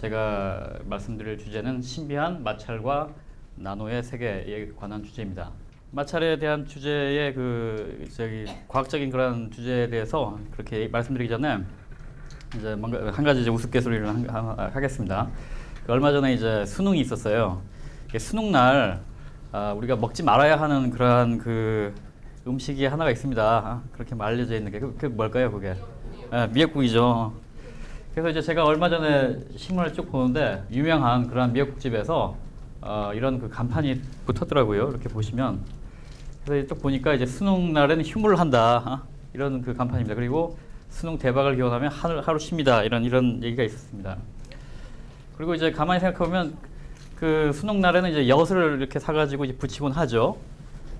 제가 말씀드릴 주제는 신비한 마찰과 나노의 세계에 관한 주제입니다. 마찰에 대한 주제의 과학적인 그런 주제에 대해서 그렇게 말씀드리기 전에 이제 뭔가 한 가지 이제 우스갯소리를 하겠습니다. 얼마 전에 이제 수능이 있었어요. 수능 날 우리가 먹지 말아야 하는 그러한 음식이 하나가 있습니다. 그렇게 알려져 있는 게 그게 뭘까요? 그게 미역국이죠. 그래서 이제 제가 얼마 전에 신문을 쭉 보는데 유명한 그런 미역국집에서 이런 간판이 붙었더라고요. 이렇게 보시면 그래서 쭉 보니까 이제 수능 날에는 휴무를 한다 이런 간판입니다. 그리고 수능 대박을 기원하면 하루 쉽니다. 이런 얘기가 있었습니다. 그리고 이제 가만히 생각해보면 수능 날에는 이제 엿을 이렇게 사가지고 이제 붙이곤 하죠.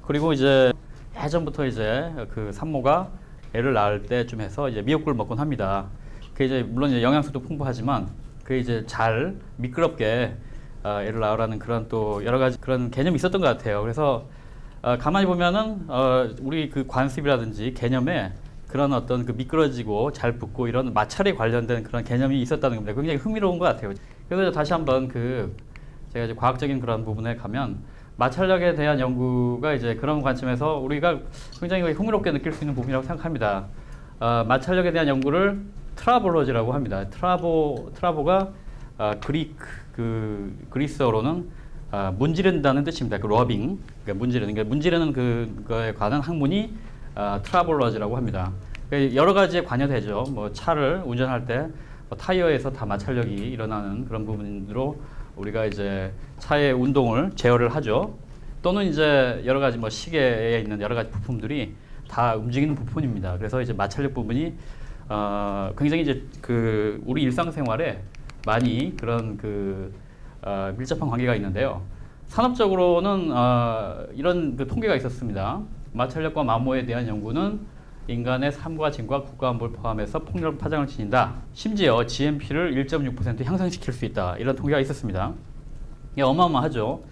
그리고 이제 예전부터 이제 산모가 애를 낳을 때쯤 해서 이제 미역국을 먹곤 합니다. 그 이제 물론 이제 영양소도 풍부하지만 그 이제 잘 미끄럽게 애를 낳으라는 그런 또 여러 가지 그런 개념이 있었던 것 같아요. 그래서 가만히 보면은 우리 관습이라든지 개념에 그런 어떤 미끄러지고 잘 붙고 이런 마찰에 관련된 그런 개념이 있었다는 겁니다. 굉장히 흥미로운 것 같아요. 그래서 다시 한번 제가 이제 과학적인 그런 부분에 가면 마찰력에 대한 연구가 이제 그런 관점에서 우리가 굉장히 흥미롭게 느낄 수 있는 부분이라고 생각합니다. 마찰력에 대한 연구를 트라볼로지라고 합니다. 트라보가 그리스어로는 문지른다는 뜻입니다. 러빙, 그러니까 문지르는 그거에 관한 학문이 트라볼로지라고 합니다. 여러 가지에 관여되죠. 뭐 차를 운전할 때 타이어에서 다 마찰력이 일어나는 그런 부분으로 우리가 이제 차의 운동을 제어를 하죠. 또는 이제 여러 가지 시계에 있는 여러 가지 부품들이 다 움직이는 부품입니다. 그래서 이제 마찰력 부분이 굉장히 이제 우리 일상생활에 많이 그런 밀접한 관계가 있는데요. 산업적으로는 이런 통계가 있었습니다. 마찰력과 마모에 대한 연구는 인간의 삶과 진과 국가안보를 포함해서 폭넓은 파장을 지닌다. 심지어 GNP를 1.6% 향상시킬 수 있다. 이런 통계가 있었습니다. 이게 어마어마하죠.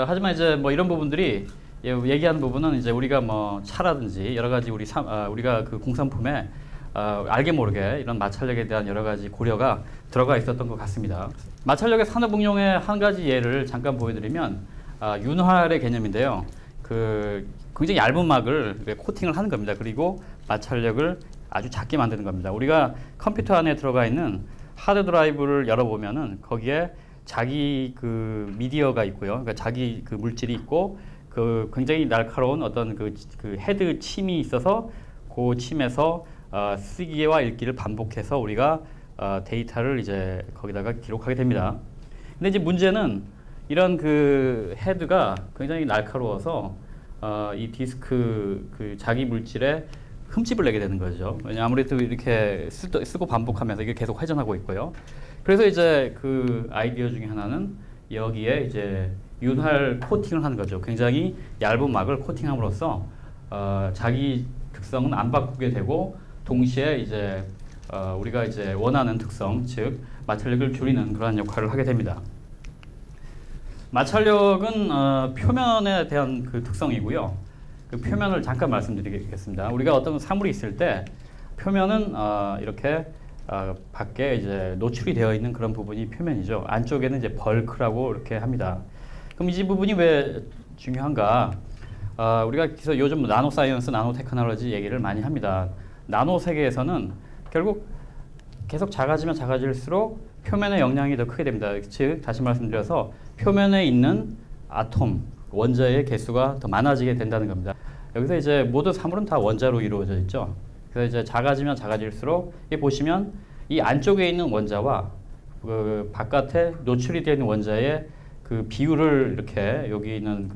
하지만 이제 이런 부분들이 얘기하는 부분은 이제 우리가 차라든지 여러 가지 우리가 공산품에 알게 모르게 이런 마찰력에 대한 여러 가지 고려가 들어가 있었던 것 같습니다. 마찰력의 산업 응용의 한 가지 예를 잠깐 보여드리면 윤활의 개념인데요. 굉장히 얇은 막을 코팅을 하는 겁니다. 그리고 마찰력을 아주 작게 만드는 겁니다. 우리가 컴퓨터 안에 들어가 있는 하드 드라이브를 열어보면은 거기에 자기 미디어가 있고요. 그러니까 자기 물질이 있고 굉장히 날카로운 어떤 헤드 침이 있어서 그 침에서 쓰기와 읽기를 반복해서 우리가 데이터를 이제 거기다가 기록하게 됩니다. 근데 이제 문제는 이런 헤드가 굉장히 날카로워서 이 디스크 자기 물질에 흠집을 내게 되는 거죠. 왜냐하면 아무래도 이렇게 쓰고 반복하면서 이게 계속 회전하고 있고요. 그래서 이제 아이디어 중에 하나는 여기에 이제 윤활 코팅을 하는 거죠. 굉장히 얇은 막을 코팅함으로써 자기 특성은 안 바꾸게 되고 동시에 이제 우리가 이제 원하는 특성, 즉 마찰력을 줄이는 그러한 역할을 하게 됩니다. 마찰력은 표면에 대한 특성이고요. 표면을 잠깐 말씀드리겠습니다. 우리가 어떤 사물이 있을 때 표면은 이렇게 밖에 이제 노출이 되어 있는 그런 부분이 표면이죠. 안쪽에는 이제 벌크라고 이렇게 합니다. 그럼 이 부분이 왜 중요한가? 우리가 그래서 요즘 나노 사이언스, 나노 테크놀로지 얘기를 많이 합니다. 나노 세계에서는 결국 계속 작아지면 작아질수록 표면의 영향이 더 크게 됩니다. 즉 다시 말씀드려서 표면에 있는 아톰, 원자의 개수가 더 많아지게 된다는 겁니다. 여기서 이제 모든 사물은 다 원자로 이루어져 있죠. 그래서 이제 작아지면 작아질수록 보시면 이 안쪽에 있는 원자와 바깥에 노출이 되어 있는 원자의 비율을 이렇게 여기 있는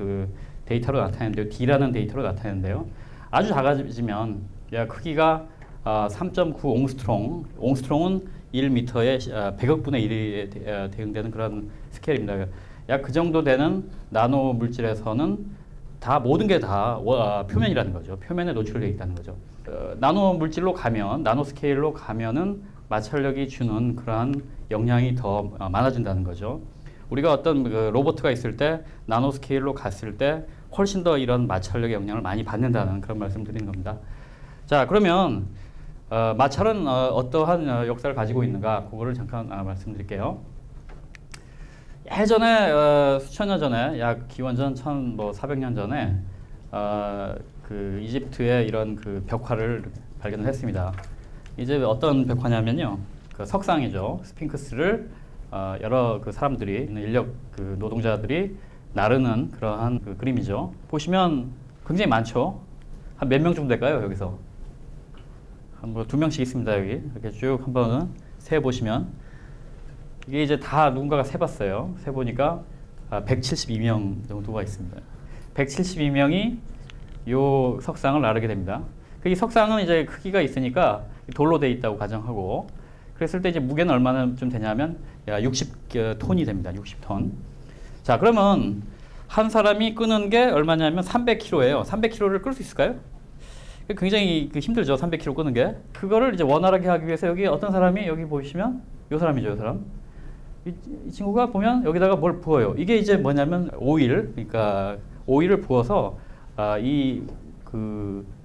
데이터로 나타내는데요. D라는 데이터로 나타내는데요. 아주 작아지면 크기가 3.9 옹스트롱, 옹스트롱은 1m의 100억 분의 1에 대응되는 그런 스케일입니다. 약 그 정도 되는 나노 물질에서는 모든 게 다 표면이라는 거죠. 표면에 노출되어 있다는 거죠. 나노 물질로 가면, 나노 스케일로 가면은 마찰력이 주는 그러한 영향이 더 많아진다는 거죠. 우리가 어떤 로봇가 있을 때 나노 스케일로 갔을 때 훨씬 더 이런 마찰력의 영향을 많이 받는다는 그런 말씀 드리는 겁니다. 자, 그러면 마찰은 어떠한 역사를 가지고 있는가 그거를 잠깐 말씀드릴게요. 예전에 수천 년 전에 약 기원전 1400년 전에 그 이집트의 이런 그 벽화를 발견을 했습니다. 이제 어떤 벽화냐면요, 그 석상이죠. 스핑크스를 여러 그 사람들이 인력 그 노동자들이 나르는 그러한 그 그림이죠. 보시면 굉장히 많죠. 한 몇 명 정도 될까요? 여기서 한 뭐 2명씩 있습니다. 여기 이렇게 쭉 한번 세 보시면 이게 이제 다 누군가가 세봤어요. 세 보니까 172명 정도가 있습니다. 172명이 요 석상을 나르게 됩니다. 이 석상은 이제 크기가 있으니까 돌로 돼 있다고 가정하고, 그랬을 때 이제 무게는 얼마나 좀 되냐면 60톤이 됩니다. 60톤. 자, 그러면 한 사람이 끄는 게 얼마냐면 300kg예요. 300kg를 끌 수 있을까요? 굉장히 힘들죠. 300kg 끄는 게. 그거를 이제 원활하게 하기 위해서 여기 어떤 사람이, 여기 보시면 요 사람이죠. 요 사람. 이 친구가 보면 여기다가 뭘 부어요. 이게 이제 뭐냐면 오일, 그러니까 오일을 부어서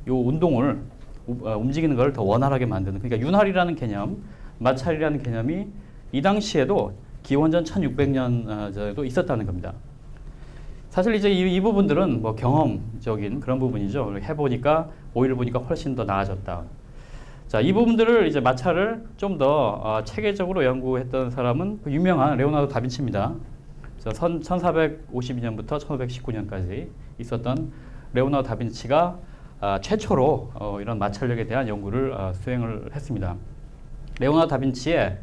요 운동을 움직이는 걸 더 원활하게 만드는, 그러니까 윤활이라는 개념, 마찰이라는 개념이 이 당시에도 기원전 1600년 전에도 있었다는 겁니다. 사실 이제 이 부분들은 뭐 경험적인 그런 부분이죠. 해보니까 오일을 보니까 훨씬 더 나아졌다. 자, 이 부분들을 이제 마찰을 좀 더 체계적으로 연구했던 사람은 그 유명한 레오나르도 다빈치입니다. 1452년부터 1519년까지 있었던 레오나르도 다빈치가 최초로 이런 마찰력에 대한 연구를 수행을 했습니다. 레오나르도 다빈치의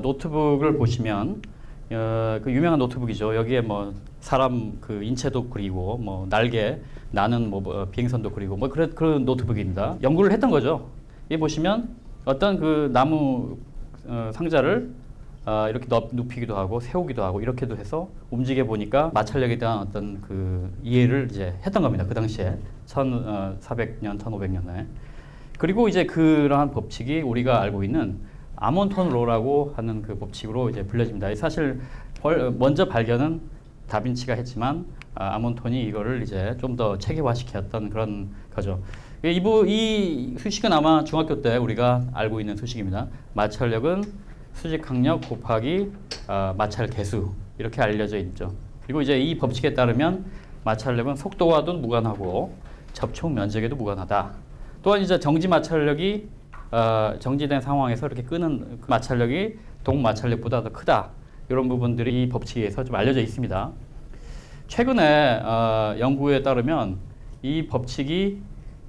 노트북을 보시면 그 유명한 노트북이죠. 여기에 뭐 사람 그 인체도 그리고 뭐 날개 나는 뭐 비행선도 그리고 뭐 그런 노트북입니다. 연구를 했던 거죠. 이 보시면 어떤 그 나무 상자를 이렇게 눕히기도 하고 세우기도 하고 이렇게도 해서 움직여 보니까 마찰력에 대한 어떤 그 이해를 이제 했던 겁니다. 그 당시에 1400년, 1500년에. 그리고 이제 그러한 법칙이 우리가 알고 있는 아몬톤 로라고 하는 그 법칙으로 이제 불려집니다. 사실 먼저 발견은 다빈치가 했지만 아몬톤이 이거를 이제 좀 더 체계화시켰던 그런 거죠. 이 수식은 아마 중학교 때 우리가 알고 있는 수식입니다. 마찰력은 수직항력 곱하기 마찰 개수, 이렇게 알려져 있죠. 그리고 이제 이 법칙에 따르면 마찰력은 속도와도 무관하고 접촉 면적에도 무관하다. 또한 이제 정지 마찰력이 정지된 상황에서 이렇게 끄는 그 마찰력이 동 마찰력보다 더 크다. 이런 부분들이 이 법칙에 의해서 좀 알려져 있습니다. 최근에 연구에 따르면 이 법칙이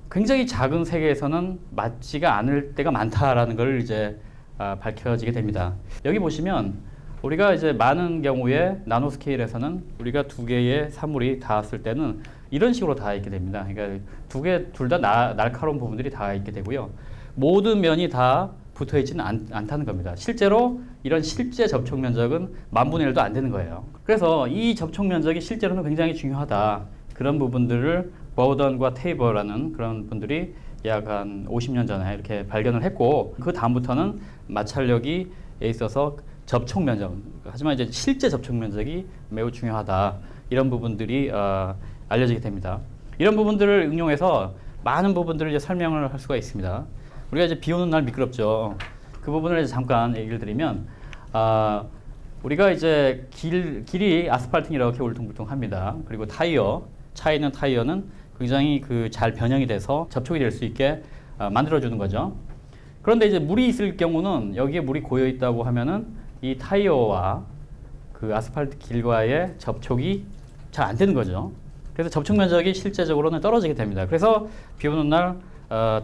굉장히 작은 세계에서는 맞지가 않을 때가 많다라는 걸 이제 밝혀지게 됩니다. 여기 보시면 우리가 이제 많은 경우에 나노 스케일에서는 우리가 두 개의 사물이 닿았을 때는 이런 식으로 닿아 있게 됩니다. 그러니까 둘 다 날카로운 부분들이 닿아 있게 되고요. 모든 면이 다 붙어 있지는 않다는 겁니다. 실제로 이런 실제 접촉 면적은 10,000분의 1도 안 되는 거예요. 그래서 이 접촉 면적이 실제로는 굉장히 중요하다. 그런 부분들을 버던과 테이버라는 그런 분들이 약 한 50년 전에 이렇게 발견을 했고, 그 다음부터는 마찰력에 있어서 접촉 면적, 하지만 이제 실제 접촉 면적이 매우 중요하다. 이런 부분들이 알려지게 됩니다. 이런 부분들을 응용해서 많은 부분들을 이제 설명을 할 수가 있습니다. 우리가 이제 비 오는 날 미끄럽죠. 그 부분을 이제 잠깐 얘기를 드리면, 우리가 이제 길이 아스팔트는 이렇게 울퉁불퉁합니다. 그리고 차에 있는 타이어는 굉장히 잘 변형이 돼서 접촉이 될 수 있게 만들어주는 거죠. 그런데 이제 물이 있을 경우는, 여기에 물이 고여 있다고 하면은 이 타이어와 그 아스팔트 길과의 접촉이 잘 안 되는 거죠. 그래서 접촉 면적이 실제적으로는 떨어지게 됩니다. 그래서 비 오는 날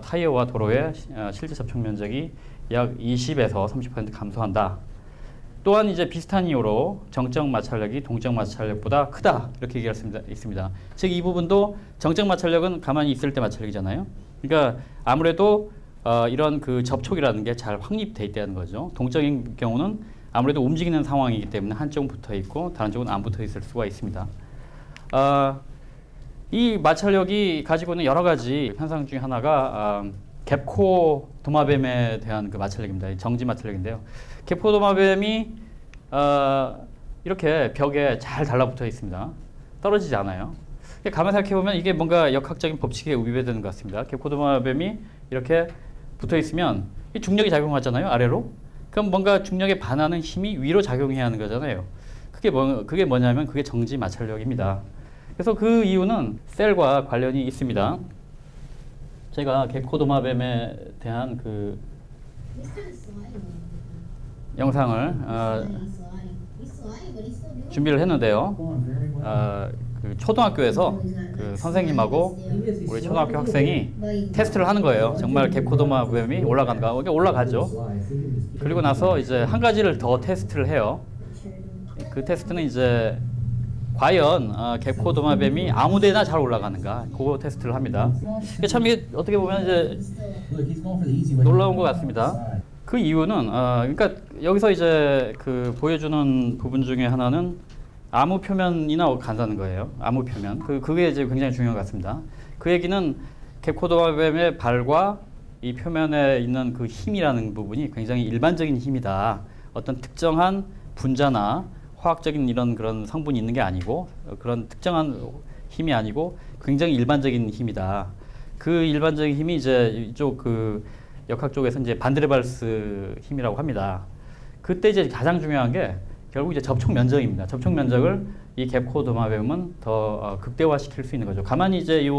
타이어와 도로의 실제 접촉 면적이 약 20에서 30% 감소한다. 또한 이제 비슷한 이유로 정적 마찰력이 동적 마찰력보다 크다, 이렇게 얘기할 수 있습니다. 즉 이 부분도 정적 마찰력은 가만히 있을 때 마찰력이잖아요. 그러니까 아무래도 이런 그 접촉이라는 게 잘 확립돼 있다는 거죠. 동적인 경우는 아무래도 움직이는 상황이기 때문에 한쪽은 붙어 있고 다른 쪽은 안 붙어 있을 수가 있습니다. 이 마찰력이 가지고 있는 여러 가지 현상 중에 하나가 갭코 도마뱀에 대한 그 마찰력입니다. 정지 마찰력인데요. 갭코 도마뱀이 이렇게 벽에 잘 달라붙어 있습니다. 떨어지지 않아요. 가만히 생각해보면 이게 뭔가 역학적인 법칙에 위배되는 것 같습니다. 갭코 도마뱀이 이렇게 붙어 있으면 이 중력이 작용하잖아요, 아래로. 그럼 뭔가 중력에 반하는 힘이 위로 작용해야 하는 거잖아요. 그게 뭐냐면 그게 정지 마찰력입니다. 그래서 그 이유는 셀과 관련이 있습니다. 제가 개코도마뱀에 대한 그 영상을 준비를 했는데요. 그 초등학교에서 그 선생님하고 우리 초등학교 학생이 테스트를 하는 거예요. 정말 개코도마뱀이 올라간가? 이게 올라가죠. 그리고 나서 이제 한 가지를 더 테스트를 해요. 그 테스트는 이제 과연 개코도마뱀이 아무데나 잘 올라가는가? 그거 테스트를 합니다. 참 이게 어떻게 보면 이제 놀라운 것 같습니다. 그 이유는 그러니까 여기서 이제 그 보여주는 부분 중에 하나는 아무 표면이나 간다는 거예요. 아무 표면. 그게 이제 굉장히 중요한 것 같습니다. 그 얘기는 개코도마뱀의 발과 이 표면에 있는 그 힘이라는 부분이 굉장히 일반적인 힘이다. 어떤 특정한 분자나 화학적인 이런 그런 성분이 있는 게 아니고 그런 특정한 힘이 아니고 굉장히 일반적인 힘이다. 그 일반적인 힘이 이제 이쪽 그 역학 쪽에서 이제 반드레발스 힘이라고 합니다. 그때 이제 가장 중요한 게 결국 이제 접촉 면적입니다. 접촉 면적을 이 개코도마뱀은 더 극대화시킬 수 있는 거죠. 가만히 이제 이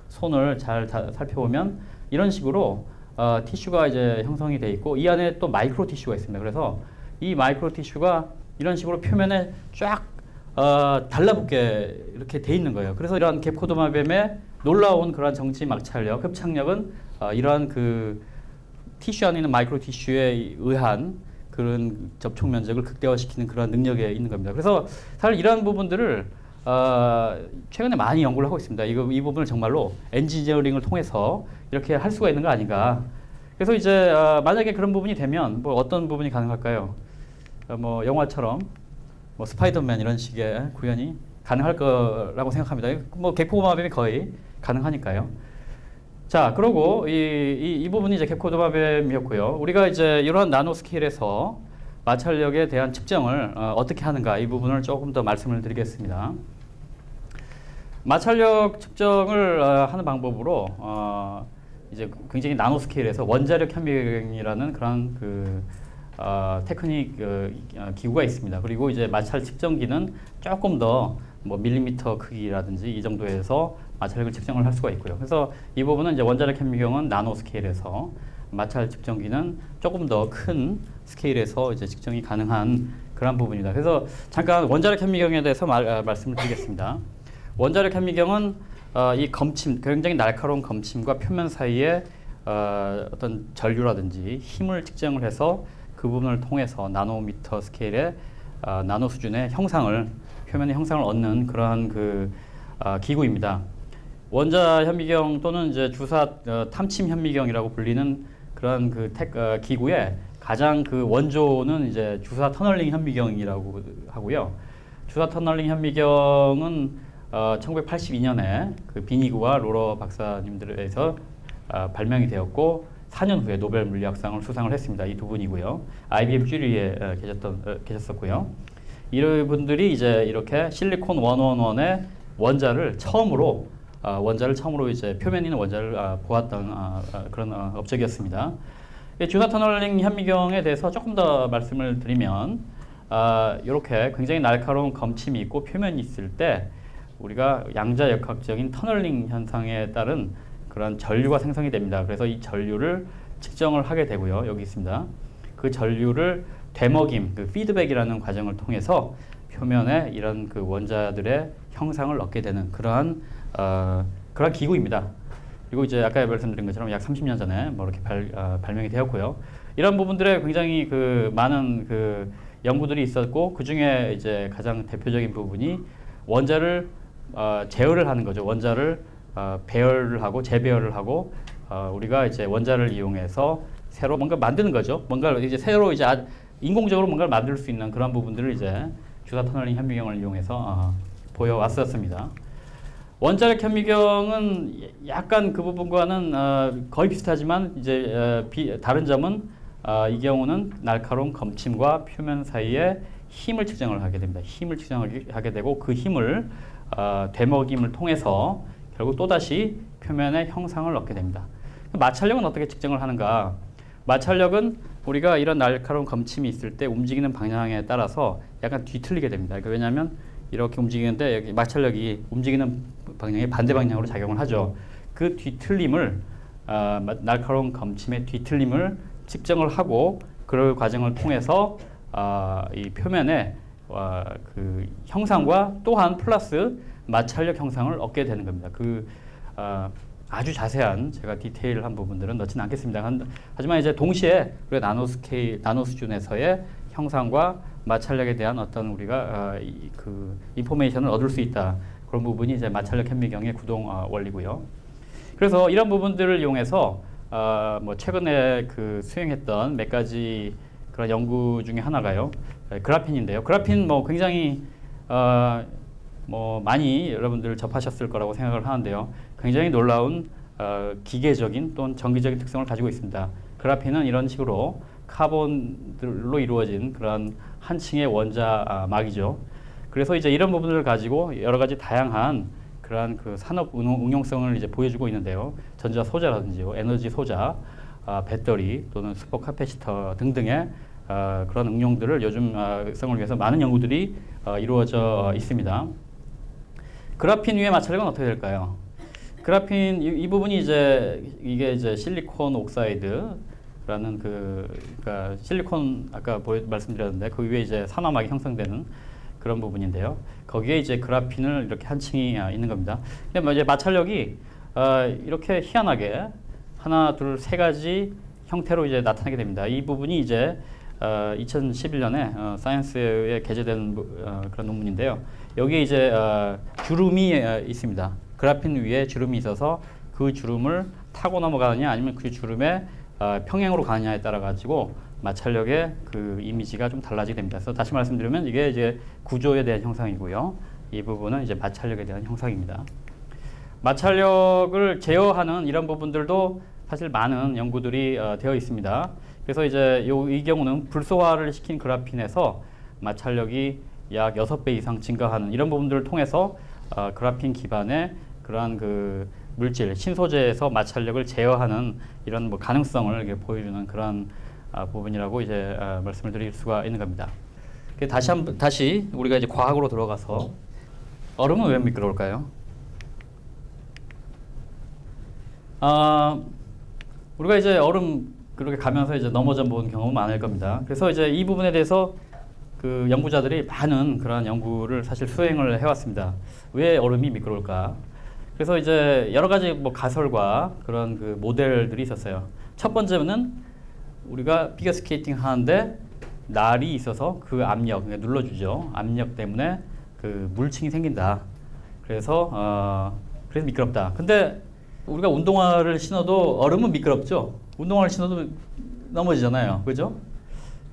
손을 잘 살펴보면 이런 식으로 티슈가 이제 형성이 돼 있고 이 안에 또 마이크로 티슈가 있습니다. 그래서 이 마이크로 티슈가 이런 식으로 표면에 쫙 달라붙게 이렇게 돼 있는 거예요. 그래서 이러한 개코도마뱀의 놀라운 그러한 정지 마찰력, 흡착력은 이러한 그 티슈 안에 있는 마이크로 티슈에 의한 그런 접촉 면적을 극대화시키는 그런 능력에 있는 겁니다. 그래서 사실 이러한 부분들을 최근에 많이 연구를 하고 있습니다. 이 부분을 정말로 엔지니어링을 통해서 이렇게 할 수가 있는 거 아닌가. 그래서 이제 만약에 그런 부분이 되면 뭐 어떤 부분이 가능할까요? 뭐 영화처럼 뭐 스파이더맨 이런 식의 구현이 가능할 거라고 생각합니다. 뭐 개코도마뱀이 거의 가능하니까요. 자, 그리고 이 부분이 이제 개코도마뱀이었고요. 우리가 이제 이러한 나노 스케일에서 마찰력에 대한 측정을 어떻게 하는가 이 부분을 조금 더 말씀을 드리겠습니다. 마찰력 측정을 하는 방법으로 이제 굉장히 나노 스케일에서 원자력 현미경이라는 그런 그 테크닉 기구가 있습니다. 그리고 이제 마찰 측정기는 조금 더 뭐 밀리미터 크기라든지 이 정도에서 마찰력을 측정을 할 수가 있고요. 그래서 이 부분은 이제 원자력 현미경은 나노 스케일에서 마찰 측정기는 조금 더 큰 스케일에서 이제 측정이 가능한 그런 부분입니다. 그래서 잠깐 원자력 현미경에 대해서 말씀을 드리겠습니다. 원자력 현미경은 이 검침, 굉장히 날카로운 검침과 표면 사이에 어떤 전류라든지 힘을 측정을 해서 그 부분을 통해서 나노미터 스케일의 나노 수준의 형상을 표면의 형상을 얻는 그러한 그 기구입니다. 원자 현미경 또는 이제 주사 탐침 현미경이라고 불리는 그런 그 기구의 가장 그 원조는 이제 주사 터널링 현미경이라고 하고요. 주사 터널링 현미경은 1982년에 그 비니그와 로러 박사님들에서 발명이 되었고 4년 후에 노벨 물리학상을 수상을 했습니다. 이 두 분이고요. IBM 쭈리에 계셨었고요. 이분들이 이제 이렇게 실리콘 111의 원자를 처음으로 이제 표면에 있는 원자를 보았던 그런 업적이었습니다. 주사 터널링 현미경에 대해서 조금 더 말씀을 드리면 이렇게 굉장히 날카로운 검침이 있고 표면이 있을 때 우리가 양자역학적인 터널링 현상에 따른 그런 전류가 생성이 됩니다. 그래서 이 전류를 측정을 하게 되고요. 여기 있습니다. 그 전류를 되먹임, 그 피드백이라는 과정을 통해서 표면에 이런 그 원자들의 형상을 얻게 되는 그러한 기구입니다. 그리고 이제 아까 말씀드린 것처럼 약 30년 전에 뭐 이렇게 발명이 되었고요. 이런 부분들에 굉장히 그 많은 그 연구들이 있었고 그 중에 이제 가장 대표적인 부분이 원자를 제어를 하는 거죠. 원자를 배열을 하고 재배열을 하고 우리가 이제 원자를 이용해서 새로 뭔가 만드는 거죠. 뭔가를 이제 새로 이제 인공적으로 뭔가를 만들 수 있는 그런 부분들을 이제 주사 터널링 현미경을 이용해서 보여왔었습니다. 원자력 현미경은 약간 그 부분과는 거의 비슷하지만 이제 다른 점은 이 경우는 날카로운 검침과 표면 사이에 힘을 측정을 하게 됩니다. 힘을 측정하게 되고 그 힘을 되먹임을 통해서 결국 또다시 표면의 형상을 얻게 됩니다. 마찰력은 어떻게 측정을 하는가? 마찰력은 우리가 이런 날카로운 검침이 있을 때 움직이는 방향에 따라서 약간 뒤틀리게 됩니다. 그러니까 왜냐하면 이렇게 움직이는데 여기 마찰력이 움직이는 방향의 반대 방향으로 작용을 하죠. 그 뒤틀림을 날카로운 검침의 뒤틀림을 측정을 하고 그 과정을 통해서 이 표면에 그 형상과 또한 플러스 마찰력 형상을 얻게 되는 겁니다. 아주 자세한 제가 디테일한 부분들은 넣지는 않겠습니다. 하지만 이제 동시에 우리가 나노 수준에서의 형상과 마찰력에 대한 어떤 우리가 그 인포메이션을 얻을 수 있다. 그런 부분이 이제 마찰력 현미경의 구동 원리고요. 그래서 이런 부분들을 이용해서 뭐 최근에 그 수행했던 몇 가지 그런 연구 중에 하나가요. 그라핀인데요. 그라핀 뭐 굉장히 뭐 많이 여러분들 접하셨을 거라고 생각을 하는데요. 굉장히 놀라운 기계적인 또는 전기적인 특성을 가지고 있습니다. 그라핀은 이런 식으로 카본들로 이루어진 그런 한 층의 원자막이죠. 그래서 이제 이런 부분들을 가지고 여러 가지 다양한 그러한 그 산업 응용성을 이제 보여주고 있는데요. 전자 소자라든지요, 에너지 소자, 배터리 또는 슈퍼 카패시터 등등의 그런 응용들을 요즘 성을 위해서 많은 연구들이 이루어져 있습니다. 그라핀 위의 마찰력은 어떻게 될까요? 그라핀 이 부분이 이게 이제 실리콘 옥사이드라는 그러니까 실리콘 아까 말씀드렸는데 그 위에 이제 산화막이 형성되는 그런 부분인데요. 거기에 이제 그라핀을 이렇게 한 층이 있는 겁니다. 근데 이제 마찰력이 이렇게 희한하게 하나, 둘, 세 가지 형태로 이제 나타나게 됩니다. 이 부분이 이제 2011년에 사이언스에 게재된 그런 논문인데요. 여기에 이제 주름이 있습니다. 그라핀 위에 주름이 있어서 그 주름을 타고 넘어가느냐 아니면 그 주름에 평행으로 가느냐에 따라 가지고 마찰력의 그 이미지가 좀 달라지게 됩니다. 그래서 다시 말씀드리면 이게 이제 구조에 대한 형상이고요. 이 부분은 이제 마찰력에 대한 형상입니다. 마찰력을 제어하는 이런 부분들도 사실 많은 연구들이 되어 있습니다. 그래서 이제 이 경우는 불소화를 시킨 그라핀에서 마찰력이 약 6배 이상 증가하는 이런 부분들을 통해서 그라핀 기반의 그러한 그 물질, 신소재에서 마찰력을 제어하는 이런 뭐 가능성을 이렇게 보여주는 그런 부분이라고 이제 말씀을 드릴 수가 있는 겁니다. 다시 우리가 이제 과학으로 들어가서 얼음은 왜 미끄러울까요? 우리가 이제 얼음 그렇게 가면서 이제 넘어져 본 경험은 많을 겁니다. 그래서 이제 이 부분에 대해서 그 연구자들이 많은 그런 연구를 사실 수행을 해왔습니다. 왜 얼음이 미끄러울까? 그래서 이제 여러 가지 뭐 가설과 그런 그 모델들이 있었어요. 첫 번째는 우리가 피겨 스케이팅 하는데 날이 있어서 그 압력, 그러니까 눌러주죠. 압력 때문에 그 물층이 생긴다. 그래서 미끄럽다. 근데 우리가 운동화를 신어도 얼음은 미끄럽죠. 운동화를 신어도 넘어지잖아요. 그죠?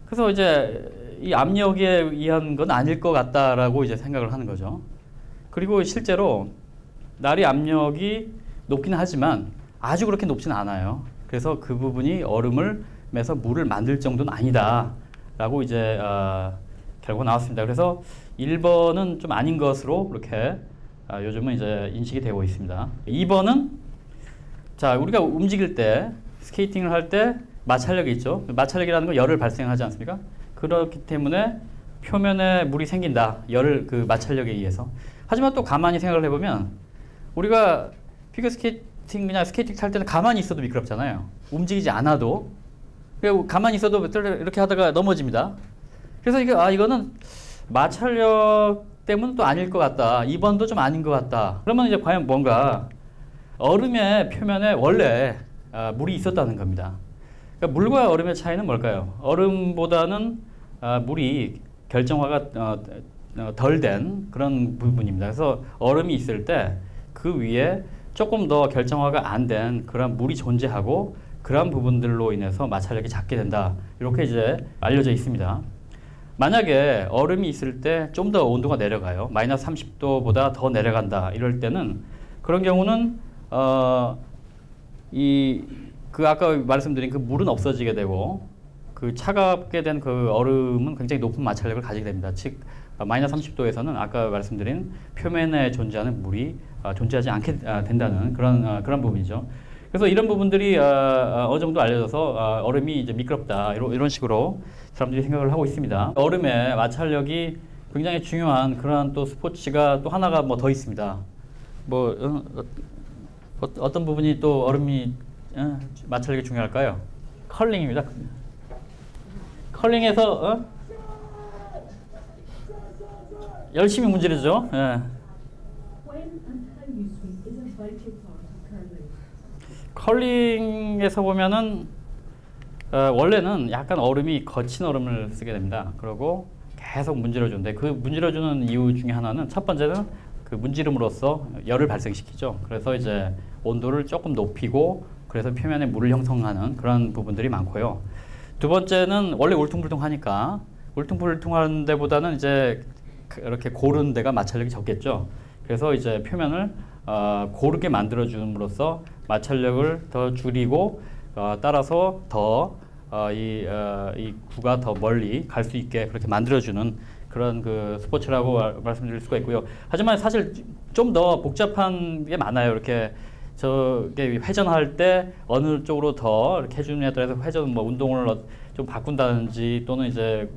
그래서 이제 이 압력에 의한 건 아닐 것 같다라고 이제 생각을 하는 거죠. 그리고 실제로 날의 압력이 높긴 하지만 아주 그렇게 높지는 않아요. 그래서 그 부분이 얼음을 매서 물을 만들 정도는 아니다라고 이제 결과가 나왔습니다. 그래서 1번은 좀 아닌 것으로 이렇게 요즘은 이제 인식이 되고 있습니다. 2번은 자 우리가 움직일 때 스케이팅을 할 때 마찰력이 있죠. 마찰력이라는 건 열을 발생하지 않습니까? 그렇기 때문에 표면에 물이 생긴다. 열을 그 마찰력에 의해서. 하지만 또 가만히 생각을 해보면 우리가 피겨 스케이팅 그냥 스케이팅 탈 때는 가만히 있어도 미끄럽잖아요. 움직이지 않아도 가만히 있어도 이렇게 하다가 넘어집니다. 그래서 이거는 마찰력 때문은 또 아닐 것 같다. 2번도 좀 아닌 것 같다. 그러면 이제 과연 뭔가 얼음의 표면에 원래 물이 있었다는 겁니다. 그러니까 물과 얼음의 차이는 뭘까요? 얼음보다는 물이 결정화가 덜 된 그런 부분입니다. 그래서 얼음이 있을 때 그 위에 조금 더 결정화가 안 된 그런 물이 존재하고 그런 부분들로 인해서 마찰력이 작게 된다. 이렇게 이제 알려져 있습니다. 만약에 얼음이 있을 때 좀 더 온도가 내려가요. 마이너스 30도보다 더 내려간다. 이럴 때는 그런 경우는 아까 말씀드린 그 물은 없어지게 되고 그 차갑게 된 그 얼음은 굉장히 높은 마찰력을 가지게 됩니다. 즉 마이너스 30도에서는 아까 말씀드린 표면에 존재하는 물이 존재하지 않게 된다는 그런 부분이죠. 그래서 이런 부분들이 어느 정도 알려져서 얼음이 이제 미끄럽다 이런 식으로 사람들이 생각을 하고 있습니다. 얼음의 마찰력이 굉장히 중요한 그러한 또 스포츠가 또 하나가 뭐 더 있습니다. 뭐 어떤 부분이 또 얼음이 마찰력이 중요할까요? 컬링입니다. 컬링에서 열심히 문지르죠. 예. 컬링에서 보면은 원래는 약간 얼음이 거친 얼음을 쓰게 됩니다. 그리고 계속 문질러주는데 그 문질러주는 이유 중에 하나는 첫 번째는 그 문지름으로써 열을 발생시키죠. 그래서 이제 온도를 조금 높이고 그래서 표면에 물을 형성하는 그런 부분들이 많고요. 두 번째는 원래 울퉁불퉁하니까 울퉁불퉁한 데보다는 이제 이렇게 고른 데가 마찰력이 적겠죠. 그래서 이제 표면을 고르게 만들어 줌으로써 마찰력을 더 줄이고 따라서 더 이 구가 더 멀리 갈 수 있게 그렇게 만들어주는 그런 그 스포츠라고 말씀드릴 수가 있고요. 하지만 사실 좀 더 복잡한 게 많아요. 이렇게 저게 회전할 때 어느 쪽으로 더 이렇게 해주느냐에 따라서 회전 뭐 운동을 좀 바꾼다든지 또는 이제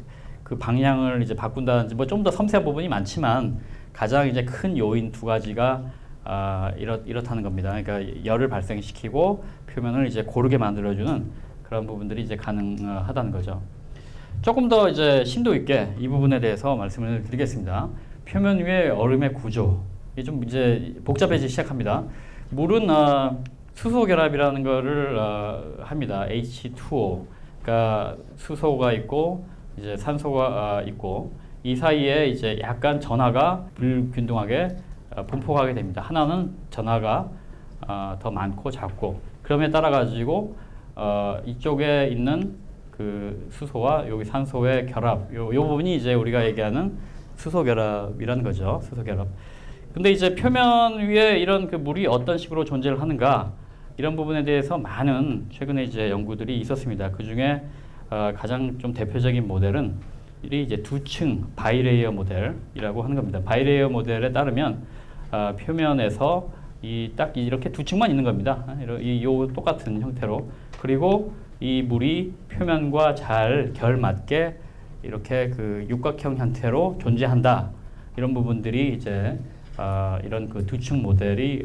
그 방향을 이제 바꾼다든지 뭐 좀 더 섬세한 부분이 많지만 가장 이제 큰 요인 두 가지가 이렇다는 겁니다. 그러니까 열을 발생시키고 표면을 이제 고르게 만들어주는 그런 부분들이 이제 가능하다는 거죠. 조금 더 이제 심도 있게 이 부분에 대해서 말씀을 드리겠습니다. 표면 위의 얼음의 구조, 이게 좀 이제 복잡해지기 시작합니다. 물은 수소 결합이라는 거를 합니다. H2O, 그러니까 수소가 있고 이제 산소가 있고 이 사이에 이제 약간 전하가 불균등하게 분포하게 됩니다. 하나는 전하가 더 많고 작고 그럼에 따라 가지고 이쪽에 있는 그 수소와 여기 산소의 결합, 요 부분이 이제 우리가 얘기하는 수소 결합이라는 거죠. 수소 결합. 근데 이제 표면 위에 이런 그 물이 어떤 식으로 존재를 하는가 이런 부분에 대해서 많은 최근에 이제 연구들이 있었습니다. 그 중에 가장 좀 대표적인 모델은 이 이제 두층 바이레이어 모델이라고 하는 겁니다. 바이레이어 모델에 따르면 표면에서 딱 이렇게 두 층만 있는 겁니다. 요 똑같은 형태로. 그리고 이 물이 표면과 잘 결맞게 이렇게 그 육각형 형태로 존재한다. 이런 부분들이 이제 이런 그 두층 모델이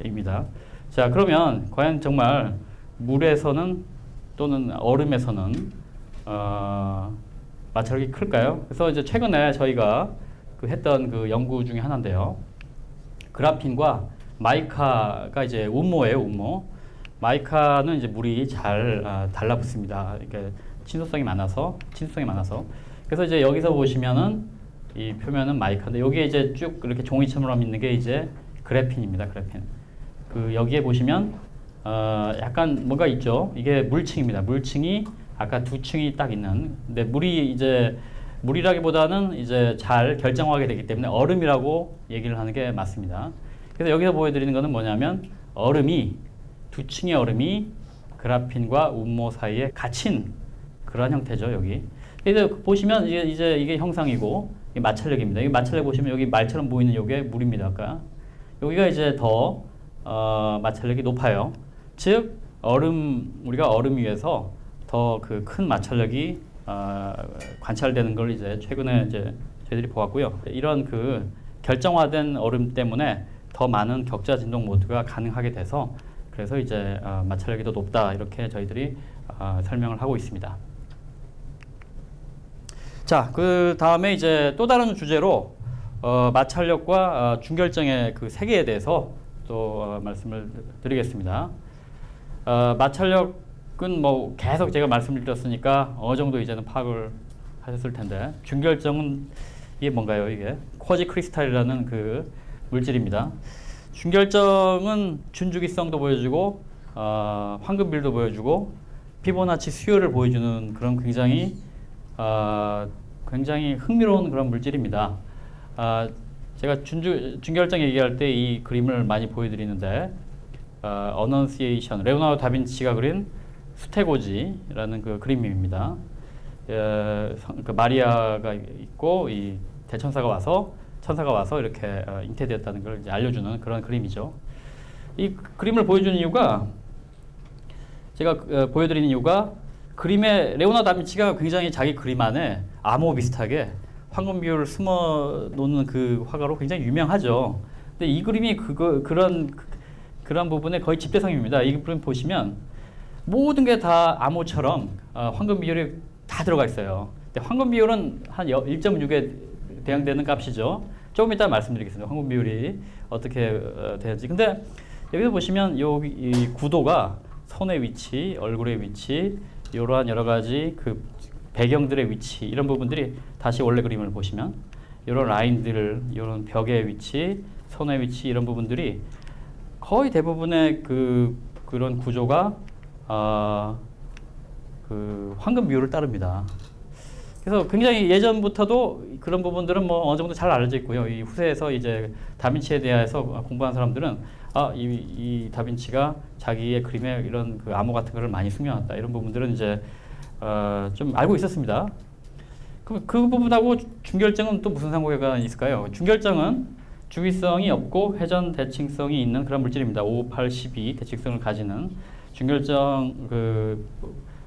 입니다. 자, 그러면 과연 정말 물에서는 또는 얼음에서는 마찰력이 클까요? 그래서 이제 최근에 저희가 그 했던 그 연구 중에 하나인데요. 그라핀과 마이카가 이제 운모예요, 운모. 마이카는 이제 물이 잘 달라붙습니다. 이렇게 친소성이 많아서. 그래서 이제 여기서 보시면은 이 표면은 마이카인데 여기에 이제 쭉 이렇게 종이처럼 있는 게 이제 그래핀입니다. 그래핀. 그 여기에 보시면 약간 뭐가 있죠. 이게 물층입니다. 물층이 아까 두 층이 딱 있는. 근데 물이 이제 물이라기보다는 이제 잘 결정하게 되기 때문에 얼음이라고 얘기를 하는 게 맞습니다. 그래서 여기서 보여드리는 것은 뭐냐면 두 층의 얼음이 그라핀과 운모 사이에 갇힌 그런 형태죠. 여기. 그래서 보시면 이게 형상이고 이게 마찰력입니다. 이 마찰력 보시면 여기 말처럼 보이는 이게 물입니다. 아까 여기가 이제 더 마찰력이 높아요. 즉 우리가 얼음 위에서 더 그 큰 마찰력이 관찰되는 걸 이제 최근에 이제 저희들이 보았고요. 이런 그 결정화된 얼음 때문에 더 많은 격자 진동 모드가 가능하게 돼서 그래서 이제 마찰력이 더 높다 이렇게 저희들이 설명을 하고 있습니다. 자, 그 다음에 이제 또 다른 주제로 마찰력과 중결정의 그 세계에 대해서 또 말씀을 드리겠습니다. 마찰력은 뭐 계속 제가 말씀드렸으니까 어느 정도 이제는 파악을 하셨을 텐데 중결정은 이게 뭔가요? 이게 쿼지 크리스탈이라는 그 물질입니다. 중결정은 준주기성도 보여주고 황금비율도 보여주고 피보나치 수열을 보여주는 그런 굉장히 흥미로운 그런 물질입니다. 제가 중결정 얘기할 때 이 그림을 많이 보여드리는데 어넌시에이션, 레오나르도 다빈치가 그린 수태고지라는 그 그림입니다. 그 마리아가 있고 이 대천사가 와서 천사가 와서 이렇게 잉태되었다는 걸 이제 알려주는 그런 그림이죠. 이 그림을 보여주는 이유가 제가 보여드리는 이유가 그림에 레오나르도 다빈치가 굉장히 자기 그림 안에 암호 비슷하게 황금 비율을 숨어 놓는 그 화가로 굉장히 유명하죠. 근데 이 그림이 그런 부분에 거의 집대성입니다. 이 그림 보시면 모든 게 다 암호처럼 황금 비율이 다 들어가 있어요. 근데 황금 비율은 한 1.6에 대항되는 값이죠. 조금 이따 말씀드리겠습니다. 황금 비율이 어떻게 되는지. 근데 여기서 보시면 이 구도가 손의 위치, 얼굴의 위치, 이러한 여러 가지 그 배경들의 위치 이런 부분들이 다시 원래 그림을 보시면 이런 라인들, 이런 벽의 위치, 손의 위치 이런 부분들이 거의 대부분의 그런 구조가 그 황금 비율을 따릅니다. 그래서 굉장히 예전부터도 그런 부분들은 뭐 어느 정도 잘 알려져 있고요. 이 후세에서 이제 다빈치에 대해서 공부한 사람들은 이 다빈치가 자기의 그림에 이런 그 암호 같은 거를 많이 숨겨놨다. 이런 부분들은 이제 좀 알고 있었습니다. 그 부분하고 중결정은 또 무슨 상관이 있을까요? 중결정은 주기성이 없고 회전 대칭성이 있는 그런 물질입니다. 5, 8, 12 대칭성을 가지는 중결정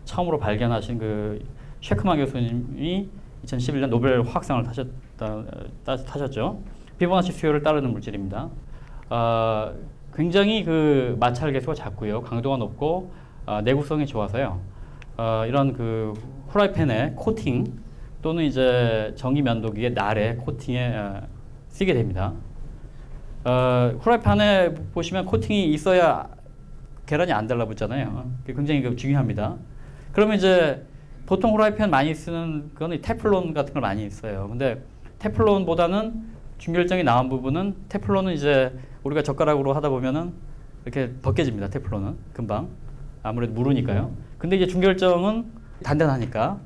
처음으로 발견하신 셰크만 교수님이 2011년 노벨 화학상을 타셨죠. 피보나치 수열을 따르는 물질입니다. 굉장히 마찰 계수가 작고요, 강도가 높고 내구성이 좋아서요. 이런 후라이팬의 코팅 또는 이제 전기 면도기의 날의 코팅에 쓰게 됩니다. 후라이팬에 보시면 코팅이 있어야 계란이 안 달라붙잖아요. 그게 굉장히 중요합니다. 그러면 이제 보통 후라이팬 많이 쓰는 건 테플론 같은 걸 많이 써요. 근데 테플론보다는 중결정이 나온 부분은 테플론은 이제 우리가 젓가락으로 하다 보면은 이렇게 벗겨집니다. 테플론은 금방 아무래도 무르니까요. 근데 이제 중결정은 단단하니까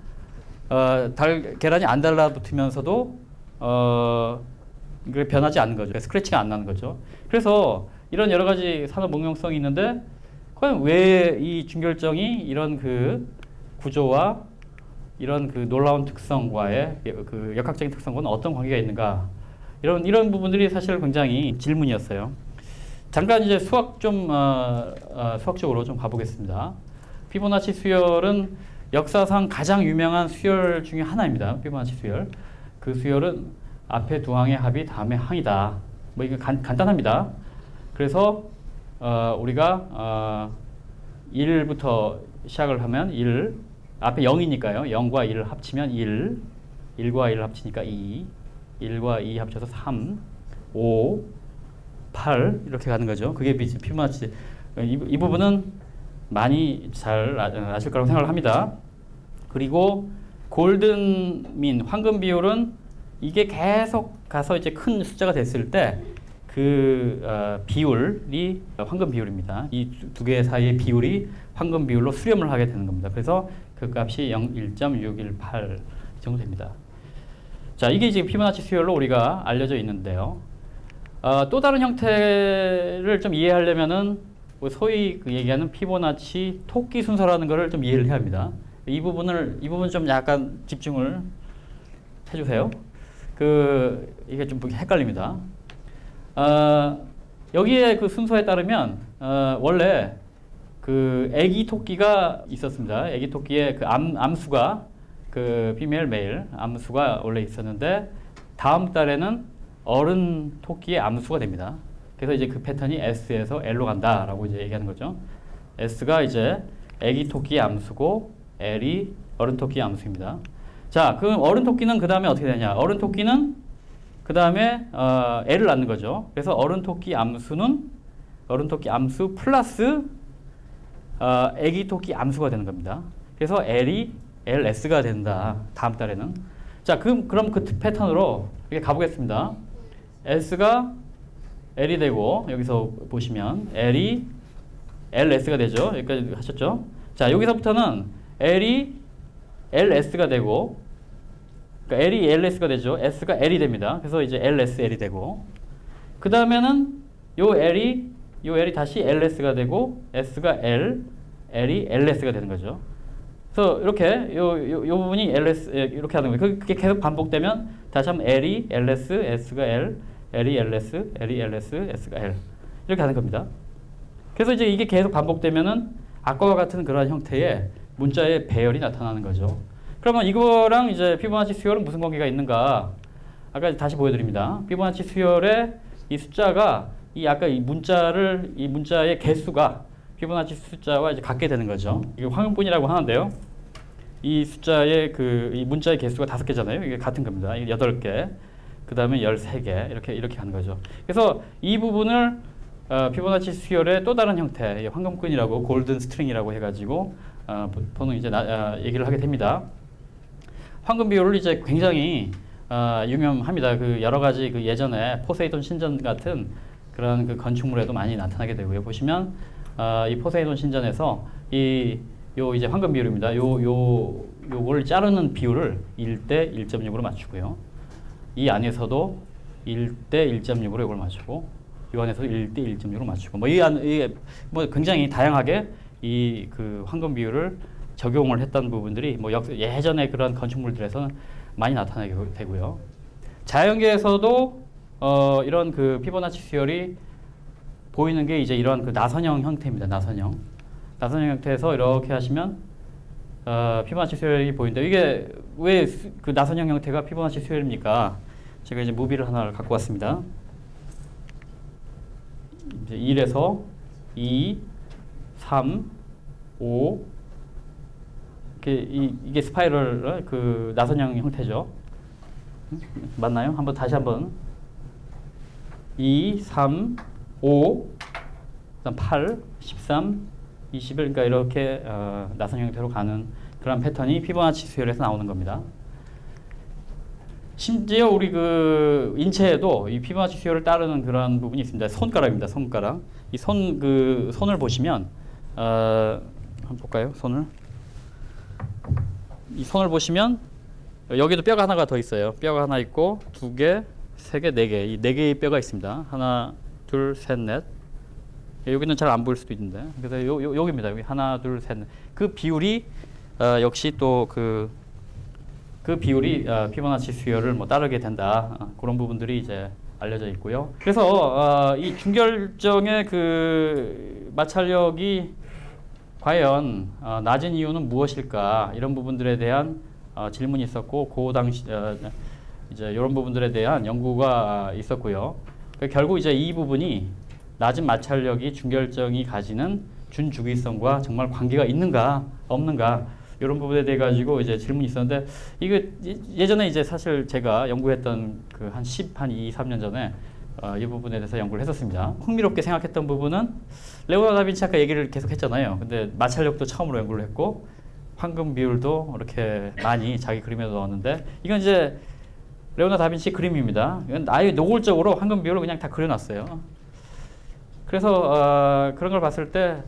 계란이 안 달라붙으면서도 이게 변하지 않는 거죠. 스크래치가 안 나는 거죠. 그래서 이런 여러 가지 산업 응용성이 있는데 과연 왜 이 중결정이 이런 구조와 이런 놀라운 특성과의 역학적인 특성과는 어떤 관계가 있는가? 이런 부분들이 사실 굉장히 질문이었어요. 잠깐 이제 수학적으로 좀 가보겠습니다. 피보나치 수열은 역사상 가장 유명한 수열 중에 하나입니다. 피보나치 수열. 그 수열은 앞에 두 항의 합이 다음의 항이다. 뭐 이게 간단합니다. 그래서 우리가 1부터 시작을 하면 1, 앞에 0이니까요. 0과 1을 합치면 1, 1과 1을 합치니까 2, 1과 2 합쳐서 3, 5, 8 이렇게 가는 거죠. 그게 피보나치. 이 부분은 많이 잘 아실 거라고 생각을 합니다. 그리고 골든민, 황금 비율은 이게 계속 가서 이제 큰 숫자가 됐을 때 비율이 황금 비율입니다. 이 두 개 사이의 비율이 황금 비율로 수렴을 하게 되는 겁니다. 그래서 그 값이 1.618 정도 됩니다. 자, 이게 지금 피보나치 수열로 우리가 알려져 있는데요. 또 다른 형태를 좀 이해하려면은 소위 얘기하는 피보나치 토끼 순서라는 것을 좀 이해를 해야 합니다. 이 부분 좀 약간 집중을 해주세요. 이게 좀 헷갈립니다. 여기에 순서에 따르면 원래 애기 토끼가 있었습니다. 애기 토끼의 암수가 female male 암수가 원래 있었는데 다음 달에는 어른 토끼의 암수가 됩니다. 그래서 이제 그 패턴이 S에서 L로 간다라고 이제 얘기하는 거죠. S가 이제 애기 토끼의 암수고 L이 어른 토끼의 암수입니다. 자, 그럼 어른 토끼는 그 다음에 어떻게 되냐? 어른 토끼는 그 다음에 L을 낳는 거죠. 그래서 어른 토끼 암수 플러스 애기 토끼 암수가 되는 겁니다. 그래서 L이 LS가 된다. 다음 달에는. 자, 그럼 그 패턴으로 이렇게 가보겠습니다. S가 L이 되고 여기서 보시면 L이 LS가 되죠. 여기까지 하셨죠? 자, 여기서부터는 L이 LS가 되고 그러니까 L이 LS가 되죠. S가 L이 됩니다. 그래서 이제 LS, L이 되고 그 다음에는 요 L이 다시 LS가 되고 S가 L, L이 LS가 되는 거죠. 그래서 이렇게 요 부분이 LS 이렇게 하는 거예요. 그게 계속 반복되면 다시 한번 L이 LS, S가 L, L이 LS, L이 LS, S가 L 이렇게 하는 겁니다. 그래서 이제 이게 계속 반복되면은 아까와 같은 그런 형태의 문자의 배열이 나타나는 거죠. 그러면 이거랑 이제 피보나치 수열은 무슨 관계가 있는가? 아까 다시 보여드립니다. 피보나치 수열의 이 숫자가 이 아까 이 문자의 개수가 피보나치 숫자와 이제 같게 되는 거죠. 이게 황금분이라고 하는데요. 이 숫자의 이 문자의 개수가 5개잖아요. 이게 같은 겁니다. 이게 8개. 그 다음에 13개. 이렇게 하는 거죠. 그래서 이 부분을 피보나치 수열의 또 다른 형태, 황금끈이라고 골든 스트링이라고 해가지고 보통 이제 얘기를 하게 됩니다. 황금 비율을 이제 굉장히 유명합니다. 그 여러 가지 그 예전에 포세이돈 신전 같은 그런 그 건축물에도 많이 나타나게 되고요. 보시면 이 포세이돈 신전에서 요 이제 황금 비율입니다. 요걸 자르는 비율을 1대 1.6으로 맞추고요. 이 안에서도 1대 1.6으로 이걸 맞추고 이 안에서도 1대 1.6으로 맞추고 이게 굉장히 다양하게 이 그 황금 비율을 적용을 했던 부분들이 예전에 그런 건축물들에서는 많이 나타나게 되고요. 자연계에서도 이런 그 피보나치 수열이 보이는 게 이제 이런 그 나선형 형태입니다. 나선형 형태에서 이렇게 하시면 피보나치 수열이 보이는데 이게 왜 그 나선형 형태가 피보나치 수열입니까? 제가 이제 무비를 하나를 갖고 왔습니다. 이제 1에서 2, 3, 5 이게 스파이럴 그 나선형 형태죠. 맞나요? 다시 한번 2, 3, 5, 그다음 8, 13, 21 그러니까 이렇게 나선형 형태로 가는 그런 패턴이 피보나치 수열에서 나오는 겁니다. 심지어 우리 그 인체에도 이 피보나치 수열을 따르는 그런 부분이 있습니다. 손가락입니다. 손가락. 이 손을 보시면 한번 볼까요? 이 손을 보시면 여기도 뼈가 하나가 더 있어요. 뼈가 하나 있고 2개, 3개, 4개. 이 4개의 뼈가 있습니다. 하나, 둘, 셋, 넷. 여기는 잘 안 보일 수도 있는데. 그래서 여기입니다. 여기 하나, 둘, 셋, 넷. 그 비율이 역시 또 그 비율이 피보나치 수열을 따르게 된다. 그런 부분들이 이제 알려져 있고요. 그래서 이 중결정의 그 마찰력이 과연 낮은 이유는 무엇일까? 이런 부분들에 대한 질문이 있었고, 그 당시 이제 이런 부분들에 대한 연구가 있었고요. 결국 이제 이 부분이 낮은 마찰력이 중결정이 가지는 준주기성과 정말 관계가 있는가 없는가 이런 부분에 대해 가지고 이제 질문이 있었는데 이거 예전에 이제 사실 제가 연구했던 그 한 2, 3년 전에 이 부분에 대해서 연구를 했었습니다. 흥미롭게 생각했던 부분은 레오나르도 다빈치 아까 얘기를 계속 했잖아요. 근데 마찰력도 처음으로 연구를 했고 황금 비율도 이렇게 많이 자기 그림에 넣었는데 이건 이제 레오나르도 다빈치 그림입니다. 이건 아예 노골적으로 황금 비율을 그냥 다 그려놨어요. 그래서 그런 걸 봤을 때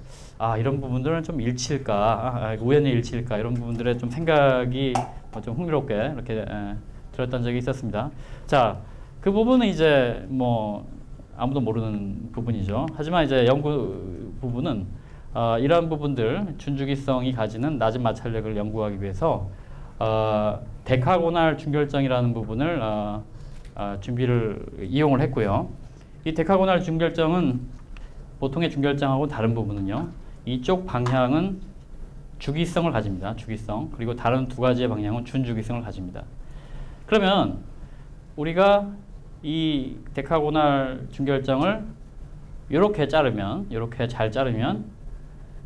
이런 부분들은 좀 일치일까, 우연의 일치일까 이런 부분들에 좀 생각이 좀 흥미롭게 이렇게 들었던 적이 있었습니다. 자, 그 부분은 이제 아무도 모르는 부분이죠. 하지만 이제 연구 부분은 이러한 부분들 준주기성이 가지는 낮은 마찰력을 연구하기 위해서 데카고날 중결정이라는 부분을 이용을 했고요. 이 데카고날 중결정은 보통의 중결정하고 다른 부분은요. 이쪽 방향은 주기성을 가집니다. 주기성. 그리고 다른 두 가지의 방향은 준주기성을 가집니다. 그러면 우리가 이 데카고날 중결정을 이렇게 잘 자르면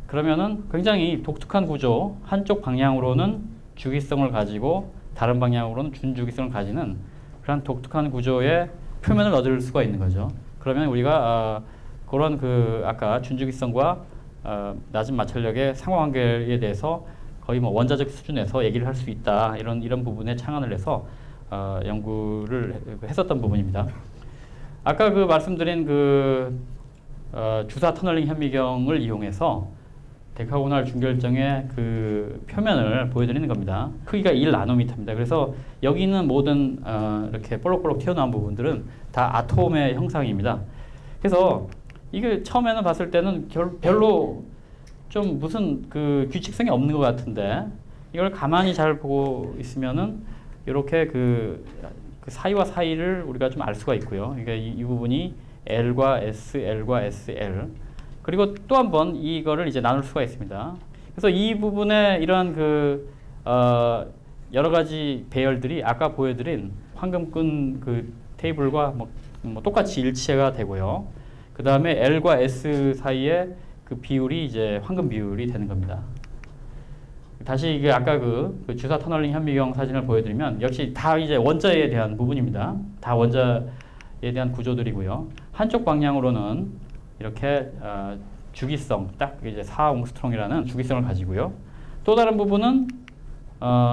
그러면은 굉장히 독특한 구조, 한쪽 방향으로는 주기성을 가지고 다른 방향으로는 준주기성을 가지는 그런 독특한 구조의 표면을 얻을 수가 있는 거죠. 그러면 우리가 그런 아까 준주기성과 낮은 마찰력의 상호관계에 대해서 거의 원자적 수준에서 얘기를 할 수 있다. 이런 부분에 창안을 해서 연구를 했었던 부분입니다. 아까 말씀드린 주사 터널링 현미경을 이용해서 데카고날 중결정의 표면을 보여드리는 겁니다. 크기가 1나노미터입니다. 그래서 여기 있는 모든 이렇게 볼록볼록 튀어나온 부분들은 다 아톰의 형상입니다. 그래서 이게 처음에는 봤을 때는 별로 좀 무슨 규칙성이 없는 것 같은데 이걸 가만히 잘 보고 있으면은 이렇게 그 사이와 사이를 우리가 좀 알 수가 있고요. 그러니까 이 부분이 L과 S, L과 SL 그리고 또 한 번 이거를 이제 나눌 수가 있습니다. 그래서 이 부분에 이런 여러 가지 배열들이 아까 보여드린 황금끈 그 테이블과 뭐 똑같이 일치가 되고요. 그 다음에 L과 S 사이에 그 비율이 이제 황금 비율이 되는 겁니다. 다시 이게 아까 그 주사 터널링 현미경 사진을 보여드리면 역시 다 이제 원자에 대한 부분입니다. 다 원자에 대한 구조들이고요. 한쪽 방향으로는 이렇게 주기성, 딱 이제 4옹스트롱이라는 주기성을 가지고요. 또 다른 부분은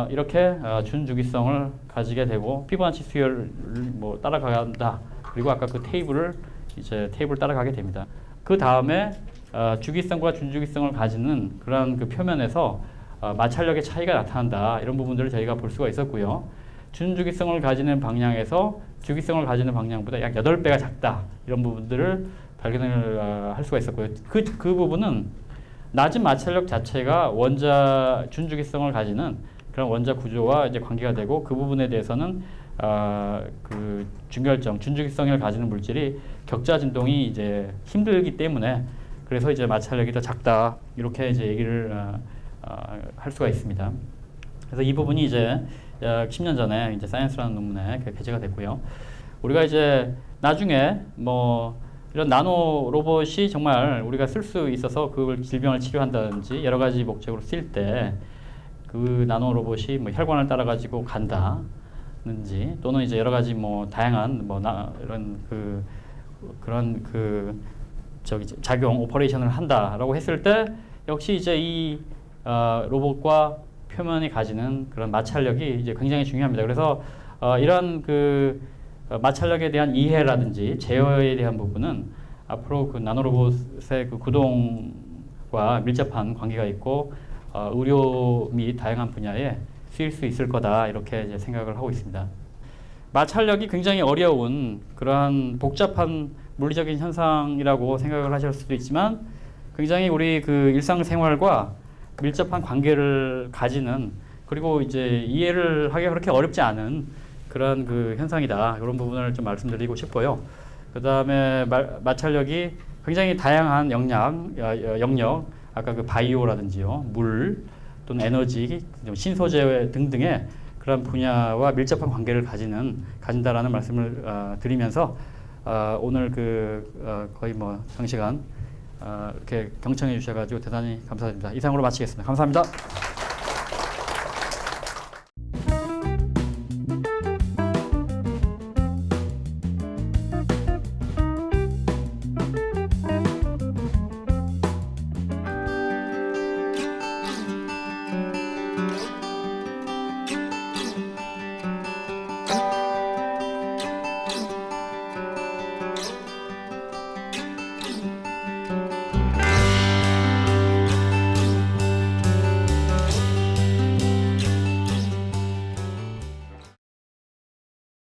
이렇게 준주기성을 가지게 되고 피보나치 수열을 뭐 따라간다. 그리고 아까 그 테이블을 따라가게 됩니다. 그 다음에 주기성과 준주기성을 가지는 그런 그 표면에서 마찰력의 차이가 나타난다. 이런 부분들을 저희가 볼 수가 있었고요. 준주기성을 가지는 방향에서 주기성을 가지는 방향보다 약 8배가 작다. 이런 부분들을 발견을 할 수가 있었고요. 그 부분은 낮은 마찰력 자체가 준주기성을 가지는 그런 원자 구조와 이제 관계가 되고 그 부분에 대해서는 그 준결정, 준주기성을 가지는 물질이 격자 진동이 이제 힘들기 때문에 그래서 이제 마찰력이 더 작다. 이렇게 이제 얘기를 할 수가 있습니다. 그래서 이 부분이 이제 10년 전에 이제 사이언스라는 논문에 게재가 됐고요. 우리가 이제 나중에 뭐 이런 나노 로봇이 정말 우리가 쓸 수 있어서 그걸 질병을 치료한다든지 여러 가지 목적으로 쓸 때 그 나노 로봇이 뭐 혈관을 따라 가지고 간다든지 또는 이제 여러 가지 뭐 다양한 이런 그런 작용 오퍼레이션을 한다라고 했을 때 역시 이제 이 로봇과 표면이 가지는 그런 마찰력이 이제 굉장히 중요합니다. 그래서 이런 마찰력에 대한 이해라든지 제어에 대한 부분은 앞으로 그 나노로봇의 그 구동과 밀접한 관계가 있고 의료 및 다양한 분야에 쓰일 수 있을 거다 이렇게 이제 생각을 하고 있습니다. 마찰력이 굉장히 어려운 그러한 복잡한 물리적인 현상이라고 생각을 하실 수도 있지만 굉장히 우리 그 일상생활과 밀접한 관계를 가지는 그리고 이제 이해를 하기가 그렇게 어렵지 않은 그런 그 현상이다. 이런 부분을 좀 말씀드리고 싶고요. 그 다음에 마찰력이 굉장히 다양한 영역, 아까 그 바이오라든지요, 물 또는 에너지, 신소재 등등의 그런 분야와 밀접한 관계를 가진다라는 말씀을 드리면서 오늘 거의 뭐 장시간 이렇게 경청해 주셔가지고 대단히 감사드립니다. 이상으로 마치겠습니다. 감사합니다.